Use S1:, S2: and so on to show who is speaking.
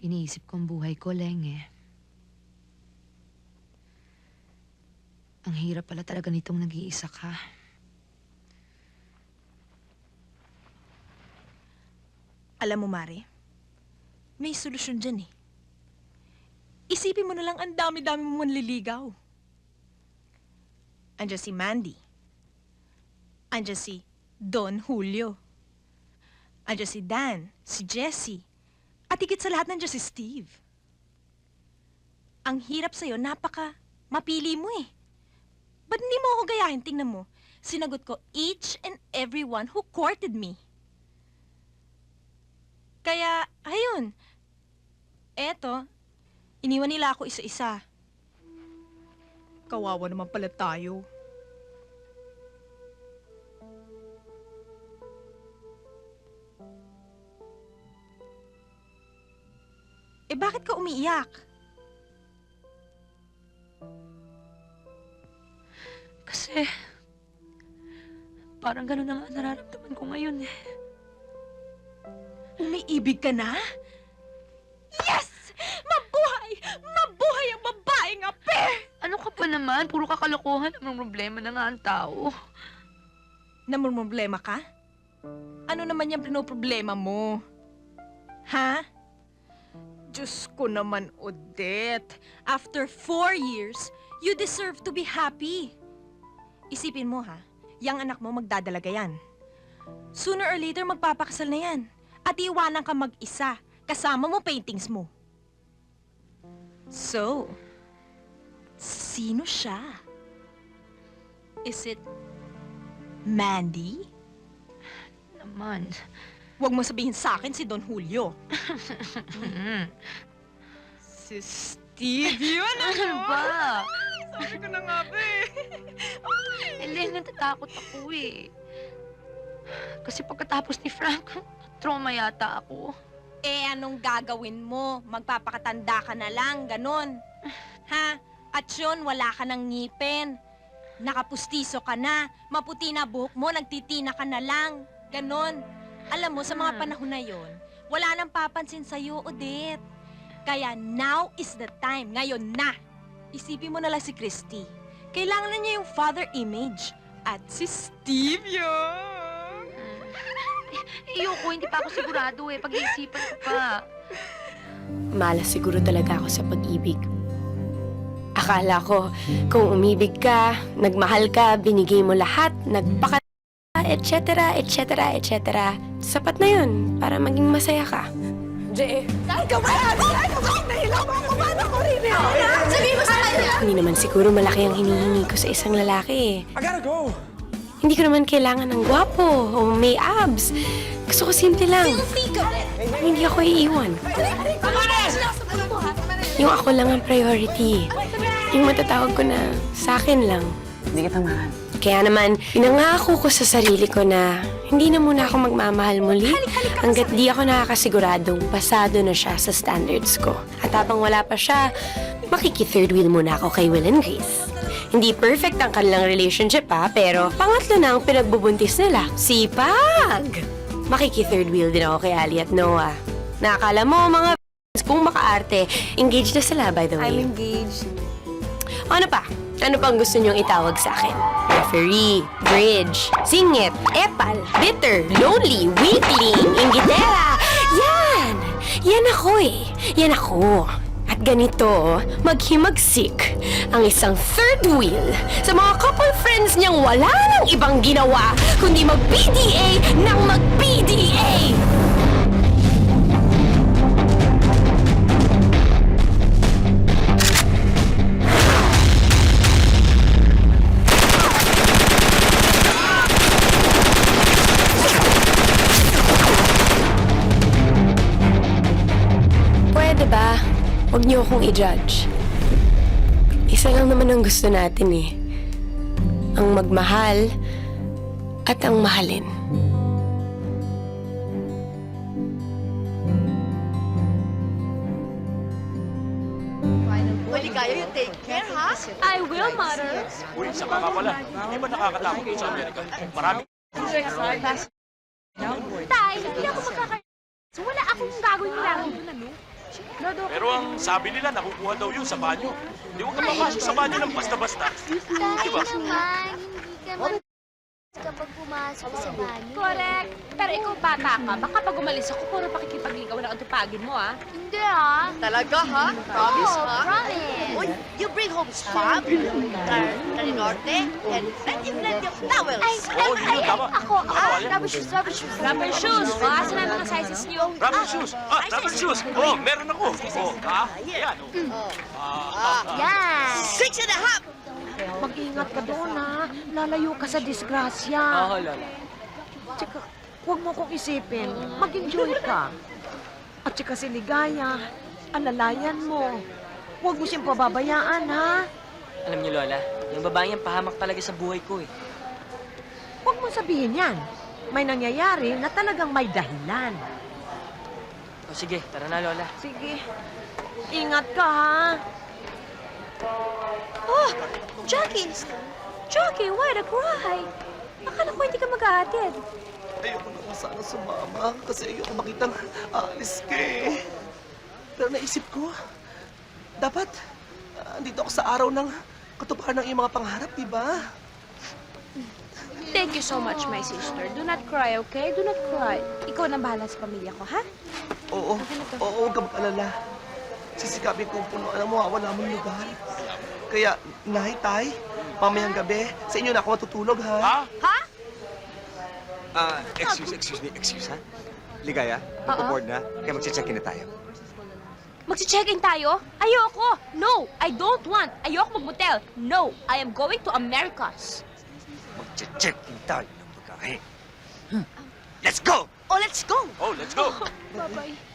S1: Iniisip ko ang buhay ko, Leng, eh. Ang hirap pala talaga nitong nag-iisa ka.
S2: Alam mo, Mare, may solusyon dyan eh. Isipin mo na lang ang dami-dami mo manliligaw. Andiyan si Mandy. Andiyan si Don Julio. Andiyan si Dan, si Jessie. At higit sa lahat nandiyan si Steve. Ang hirap sa'yo, mapili mo eh. Ba't hindi mo ako gayahin? Tingnan mo. Sinagot ko each and everyone who courted me. Kaya, ayun. Eto, iniwan nila ako isa-isa. Kawawa naman pala tayo. Eh bakit ka umiiyak?
S1: Kasi, parang ganun na nga nararamdaman ko ngayon, eh.
S2: Umiibig ka na? Yes! Mabuhay! Mabuhay ang babaeng ape!
S1: Ano ka pa naman? Puro kakalokohan ang problema na nga ang tao.
S2: Namumroblema ka? Ano naman yung pinoproblema mo? Ha? Diyos ko naman, Odette. After 4 years, you deserve to be happy. Isipin mo, ha? Yang anak mo magdadalaga yan. Sooner or later, magpapakasal na yan. At iwanan ka mag-isa. Kasama mo paintings mo. So, sino siya? Is it Mandy?
S1: Naman.
S2: Huwag mo sabihin sa akin si Don Julio. Si Steve yun,
S1: Ano ba?
S2: Sabi ko na nga ba eh.
S1: Leng, natatakot ako, eh. Kasi pagkatapos ni Frank, trauma yata ako.
S2: Eh, anong gagawin mo? Magpapakatanda ka na lang, ganon. Ha? At yun, wala ka ng ngipin. Nakapustiso ka na. Maputi na buhok mo, nagtitina ka na lang. Ganon. Alam mo, sa mga panahon na yon, wala nang papansin sa'yo, Odette. Kaya now is the time. Ngayon na. Isipin mo na lang si Christy. Kailangan na niya yung father image. At si Steve yun.
S1: Ayoko, hindi pa ako sigurado, eh. Pag-iisipan ko pa.
S3: Malas siguro talaga ako sa pag-ibig. Akala ko, kung umibig ka, nagmahal ka, binigay mo lahat, nagpaka... etc. etc. etc. Sapat na yun para maging masaya ka.
S4: Jay, ikaw ba yan? Ikaw ba? Nahilang mo ako ba na ko rin eh?
S2: Sabihin mo sa kanya.
S3: Hindi naman siguro malaki ang hinihingi ko sa isang lalaki.
S4: I gotta go.
S3: Hindi ko naman kailangan ng gwapo o may abs. Gusto ko simple lang. Hindi ako iiwan. Yung ako lang ang priority. Yung matatawag ko na sa akin lang.
S4: Hindi kita mahal.
S3: Kaya naman, pinangako ko sa sarili ko na hindi na muna ako magmamahal muli hanggat di ako nakakasiguradong pasado na siya sa standards ko. At habang wala pa siya, makiki-third wheel muna ako kay Will and Grace. Hindi perfect ang kanilang relationship pero pangatlo na ang pinagbubuntis nila. Sipag! Makiki-third wheel din ako kay Ali at Noah. Nakakala mo, mga kung makaarte, engaged na sila, by the way.
S4: I'm engaged.
S3: Ano pa? Ano pang gusto niyong itawag sa akin? Referee, bridge, singit, epal, bitter, lonely, weakling, inggitera. Yan! Yan ako eh. Yan ako. At ganito, maghimagsik ang isang third wheel sa mga couple friends niyang wala nang ibang ginawa kundi mag-PDA ng mag-PDA! Huwag niyo akong i-judge. Isa lang naman ang gusto natin eh. Ang magmahal at ang mahalin.
S5: Well, kayo, you take care, ha?
S2: I will, Mother.
S6: Uy, isa ka nga pala. Hindi ba nakakatakot dito sa Amerika? Marami.
S5: Tay, hindi ako magkaka... So, wala akong gagawin nilang.
S6: Pero ang sabi nila, nakukuha daw yun sa banyo. Di huwag ka papasok sa banyo ng basta-basta.
S5: Tayo naman, hindi ka man kapag pumasok sa banyo.
S2: Correct. Pero ikaw bata ka, baka pag umalis ako, puro pakikipagligaw na ang tupagin mo, ah.
S5: Hindi ah.
S7: Talaga, ha? Promise,
S5: Oo,
S7: ha?
S5: promise.
S7: Uy, you bring home spam, karinorte, and plenty of towels.
S6: Oo, yun yun, tama.
S5: Ako, rubber shoes, rubber shoes.
S2: Rubber shoes. O, asan ang mga sizes niyo?
S6: Rubber shoes! Rubber shoes! Oh, meron ako! Ayan,
S5: Yan.
S7: 6.5!
S4: Mag-ingat ka doon, ha? Lalayo ka sa disgrasya.
S8: Oo, Lola.
S4: Tsaka, huwag mo kong isipin. Mag-enjoy ka. At tsaka si Ligaya, alalayan mo. Huwag mo siyang pababayaan, ha?
S8: Alam niyo, Lola, yung babaeng yan pahamak talaga sa buhay ko eh.
S4: Huwag mo sabihin yan. May nangyayari na talagang may dahilan.
S8: O sige, tara na, Lola.
S4: Sige, ingat ka, ha?
S2: Oh, Jackie! Jackie, why the cry? Akala ko hindi ka mag-aatid.
S9: Ayoko naman sana sumama kasi ayoko makitang aalis ka eh. Pero naisip ko, dapat andito ako sa araw ng katuparan ng iyong mga pangarap, di ba?
S2: Thank you so much, my sister. Do not cry, okay? Do not cry. Ikaw na bahala sa pamilya ko, ha?
S9: Oo, huwag ka mag-alala. Sisikapin kong punuan ang mawawala mong lugar. Kaya, Nay, Tay, mamayang gabi, sa inyo na ako matutulog, ha?
S10: Excuse me, ha? Ligaya, magpo-board na, kaya magche-check-in na tayo.
S2: Magsi-check-in tayo? Ayoko! No! I don't want! Ayoko mag-motel! No! I am going to Americas!
S10: Magche-check-in tayo ng pagkain. Let's go!
S7: Oh, let's go!
S6: Oh, let's go!
S2: Bye-bye.